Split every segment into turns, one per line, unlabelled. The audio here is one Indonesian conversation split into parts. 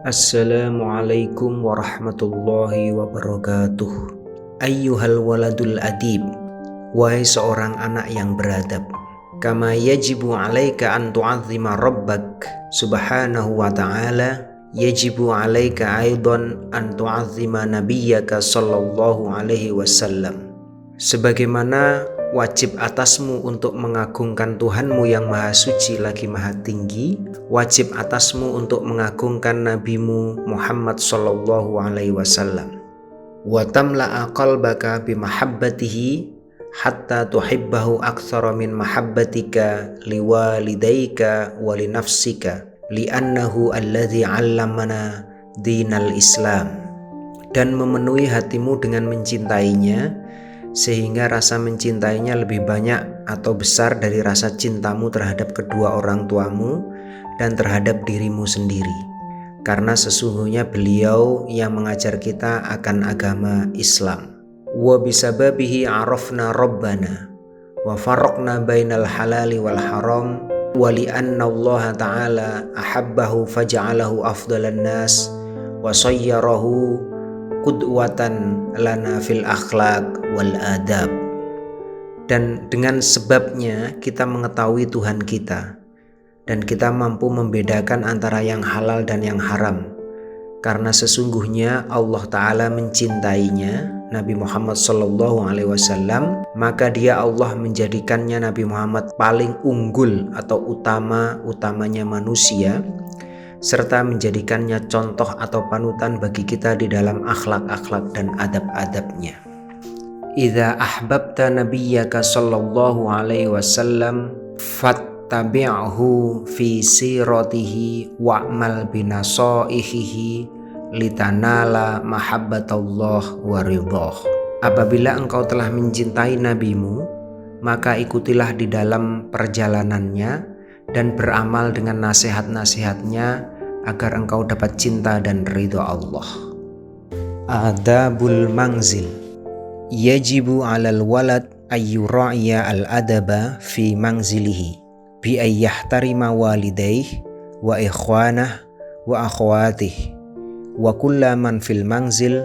Assalamualaikum warahmatullahi wabarakatuh. Ayyuhal waladul adib, wahai seorang anak yang beradab. Kama yajibu alaika an tu'azzima rabbak subhanahu wa ta'ala, yajibu alaika aidan an tu'azzima nabiyyaka sallallahu alaihi wasallam. Sebagaimana wajib atasmu untuk mengagungkan Tuhanmu yang maha suci lagi maha tinggi, wajib atasmu untuk mengagungkan nabimu Muhammad sallallahu alaihi wasallam. Wa tamla'a qalbaka bimahabbatihi hatta tuhibbahu aktsara min mahabbatika liwalidayka wa li nafsika li'annahu alladzi 'allamana dinal Islam. Dan memenuhi hatimu dengan mencintainya sehingga rasa mencintainya lebih banyak atau besar dari rasa cintamu terhadap kedua orang tuamu dan terhadap dirimu sendiri, karena sesungguhnya beliau yang mengajar kita akan agama Islam. Wa bisababihi arafna rabbana wa farraqna bainal halali wal haram wa li'anna Allah ta'ala ahabbahu faja'alahu afdalan nas wa sayyarahu qudwatan lana fil akhlaq wal adab. Dan dengan sebabnya kita mengetahui Tuhan kita dan kita mampu membedakan antara yang halal dan yang haram, karena sesungguhnya Allah Ta'ala mencintainya Nabi Muhammad sallallahu alaihi wasallam, maka dia Allah menjadikannya Nabi Muhammad paling unggul atau utamanya manusia, serta menjadikannya contoh atau panutan bagi kita di dalam akhlak-akhlak dan adab-adabnya. Idza ahbabta nabiyyaka sallallahu alaihi wasallam fattabi'hu fi siratihi wa'mal binasaihihi litanala mahabbatallah wa ridhah. Apabila engkau telah mencintai nabimu, maka ikutilah di dalam perjalanannya dan beramal dengan nasihat-nasihatnya agar engkau dapat cinta dan ridha Allah. Adabul manzil. Yajibu 'alal walad ayyura'iya al-adaba fi manzilihi bi ayyahtarima walidayhi wa ikhwanah wa akhwatihi wa kullaman fil manzil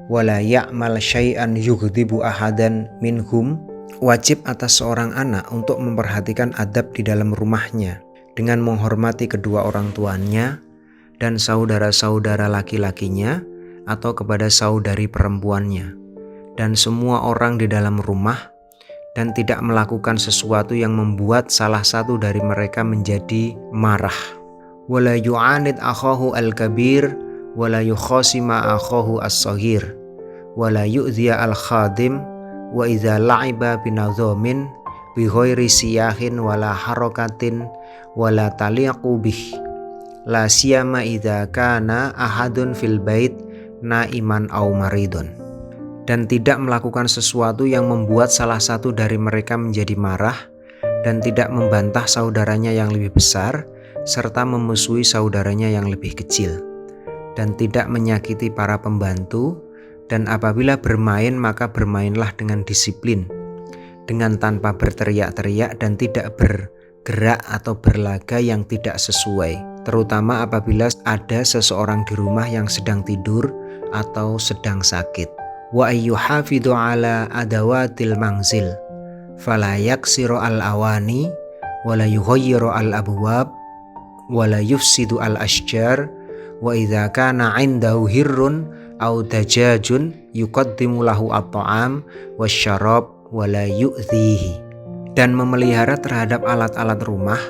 wa la ya'mal syai'an yughdibu ahadan minhum. Wajib atas seorang anak untuk memperhatikan adab di dalam rumahnya dengan menghormati kedua orang tuanya dan saudara-saudara laki-lakinya atau kepada saudari perempuannya dan semua orang di dalam rumah, dan tidak melakukan sesuatu yang membuat salah satu dari mereka menjadi marah. Wala yu'anid akhahu al-kabir wala yukhasima akhahu as-saghir wala yu'dhiya al-khadim wa idza la'iba binadhamin bi ghairi siyahin wala harakatin wala taliqu bih la siyama idza kana ahadun fil bait naiman aw maridun. Dan tidak melakukan sesuatu yang membuat salah satu dari mereka menjadi marah, dan tidak membantah saudaranya yang lebih besar serta memusuhi saudaranya yang lebih kecil, dan tidak menyakiti para pembantu. Dan apabila bermain, maka bermainlah dengan disiplin, dengan tanpa berteriak-teriak dan tidak bergerak atau berlaga yang tidak sesuai, terutama apabila ada seseorang di rumah yang sedang tidur atau sedang sakit. Wa ayyuhafidhu ala adawatil manzil fala yaksiru al-awani wala yughayyiru al-abwab wala yufsidu al-ashjar wa idza kana 'indahu hirrun aw dajajun yuqaddimu lahu at-ta'am wasyarab wala yu'dhihi. Dan memelihara terhadap alat-alat rumah,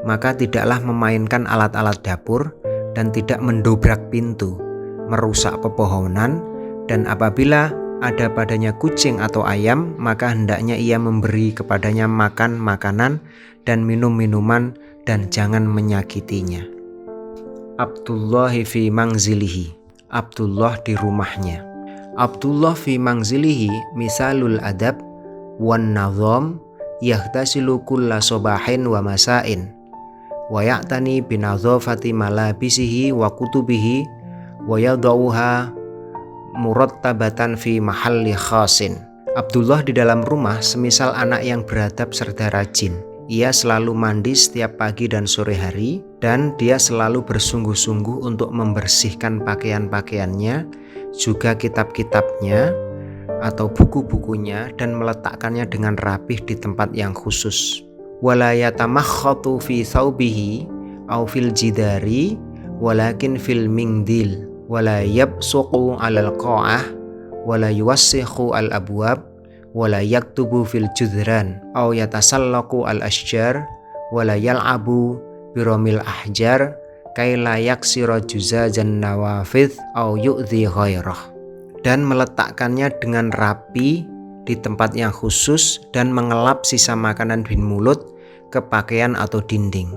maka tidaklah memainkan alat-alat dapur dan tidak mendobrak pintu, merusak pepohonan, dan apabila ada padanya kucing atau ayam, maka hendaknya ia memberi kepadanya makan makanan dan minum minuman dan jangan menyakitinya. Abdullah fi manzilihi. Abdullah di rumahnya. Abdullah fi manzilihi misalul adab wan nazam yahtasilu kulla sobahin wa masain wa ya'tani binazafati malabisihi wa kutubihi wa yadauha murattabatan fi mahalli khasin. Abdullah di dalam rumah semisal anak yang beradab serta rajin. ia selalu mandi setiap pagi dan sore hari, dan dia selalu bersungguh-sungguh untuk membersihkan pakaian-pakaiannya, juga kitab-kitabnya atau buku-bukunya, dan meletakkannya dengan rapih di tempat yang khusus. Wala yatamakhatu fi thawbihi aw fil jidari walakin fil mingdil wala yabsuqu 'alal qa'ah wala yuwassikhu al abwab wala yaktubu fil judran aw yatasallaqu al asjar wala yal'abu biramil ahjar kaila yaksira juzajan nawafidh aw yu'dhi ghairah. Dan meletakkannya dengan rapi di tempat yang khusus dan mengelap sisa makanan di mulut ke pakaian atau dinding.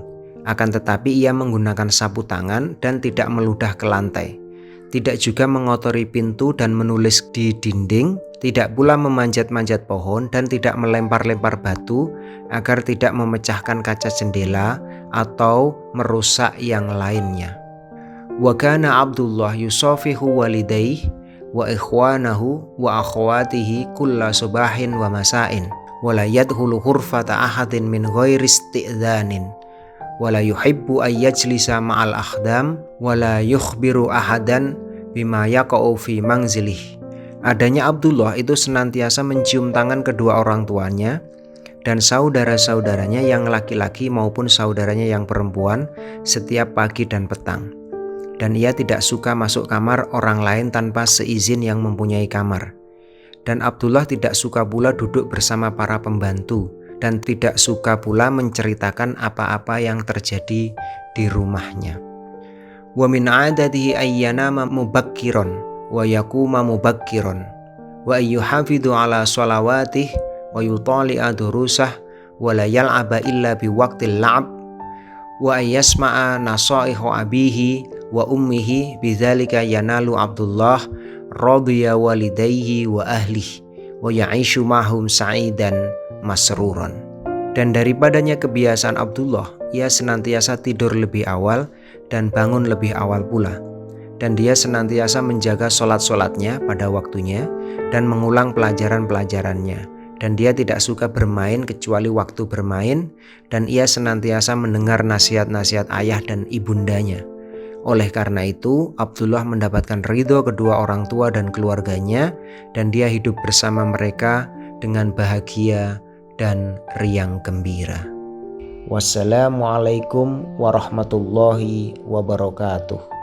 Akan tetapi ia menggunakan sapu tangan dan tidak meludah ke lantai. Tidak juga mengotori pintu dan menulis di dinding, tidak pula memanjat-manjat pohon dan tidak melempar-lempar batu agar tidak memecahkan kaca jendela atau merusak yang lainnya. Wa kana Abdullah yusafihu walidayhi wa ikhwanahu wa akhwatihi kulla subahin wa masain wala yadkhulu hurfata ahadin min ghairi isti'dhanin wala yuhibbu ay yajlisa ma'al akhdam wala yukhbiru ahadan bima yaqa'u fi manzilih. Adanya Abdullah itu senantiasa mencium tangan kedua orang tuanya dan saudara-saudaranya yang laki-laki maupun saudaranya yang perempuan setiap pagi dan petang. Dan ia tidak suka masuk kamar orang lain tanpa seizin yang mempunyai kamar. Dan Abdullah tidak suka pula duduk bersama para pembantu dan tidak suka pula menceritakan apa-apa yang terjadi di rumahnya. Wa min 'adatihi ayyanama mubakkiran wa yaquma mubakkiran wa ayyuhafidhu 'ala shalawatih wa yutali'a durusah wa la yal'aba illa biwaqtil la'ab wa ayyasma'a nasaihu abihi wa ummihi bidzalika yanalu Abdullah radiya walidayhi wa ahlihi wa ya'ishu mahum sa'idan masruran. Dan daripadanya kebiasaan Abdullah, ia senantiasa tidur lebih awal dan bangun lebih awal pula. Dan dia senantiasa menjaga sholat-sholatnya pada waktunya dan mengulang pelajaran-pelajarannya. Dan dia tidak suka bermain kecuali waktu bermain, dan ia senantiasa mendengar nasihat-nasihat ayah dan ibundanya. Oleh karena itu, Abdullah mendapatkan ridho kedua orang tua dan keluarganya, dan dia hidup bersama mereka dengan bahagia dan riang gembira. Wassalamualaikum warahmatullahi wabarakatuh.